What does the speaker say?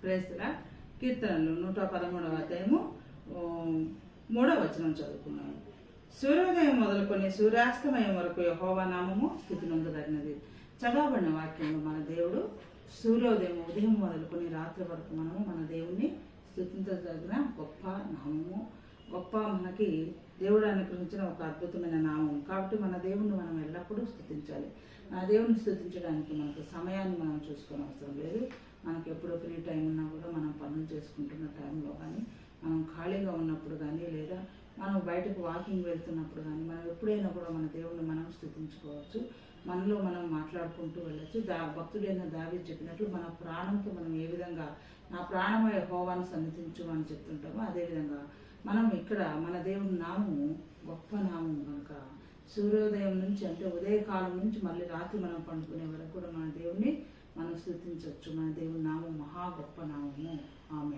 ప్రేస్తుల కీర్తనలు 113వ అధ్యాయము 3వ వచనం చదువుకున్నాము. సూర్యోదయం మొదలుకొని సూర్యాస్తమయం వరకు యెహోవా నామము స్తుతి నొందదగినది. చదవబడిన వాక్యంలో మన దేవుడు సూర్యోదయం ఉదయం మొదలుకొని రాత్రి వరకు మనము మన దేవుణ్ణి స్తుతించదగిన గొప్ప నామము, గొప్ప మనకి దేవుడు అనుగ్రహించిన ఒక అద్భుతమైన నామం. కాబట్టి మన దేవుణ్ణి మనం ఎల్లప్పుడూ స్తుతించాలి. మన దేవుని స్తుతించడానికి మనకు సమయాన్ని మనం చూసుకొని అవసరం లేదు. మనకి ఎప్పుడో ఫ్రీ టైం ఉన్నా కూడా మనం పనులు చేసుకుంటున్న టైంలో కానీ, మనం ఖాళీగా ఉన్నప్పుడు కానీ, లేదా మనం బయటకు వాకింగ్ వెళ్తున్నప్పుడు కానీ, మనం ఎప్పుడైనా కూడా మన దేవుణ్ణి మనం స్తుతించుకోవచ్చు. మనలో మనం మాట్లాడుకుంటూ వెళ్ళచ్చు. భక్తుడైన దావీదు చెప్పినట్లు మన ప్రాణంతో మనం ఏ విధంగా నా ప్రాణమయ యెహోవాను సన్నిధించు అని చెప్తుంటామో అదేవిధంగా మనం ఇక్కడ మన దేవుని నామము గొప్ప నామము కనుక సూర్యోదయం నుంచి అంటే ఉదయకాలం నుంచి మళ్ళీ రాత్రి మనం పండుకునే వరకు కూడా మన దేవుణ్ణి మనం స్తుతించవచ్చు. మన దేవుని నామం మహా గొప్ప నామము. ఆమె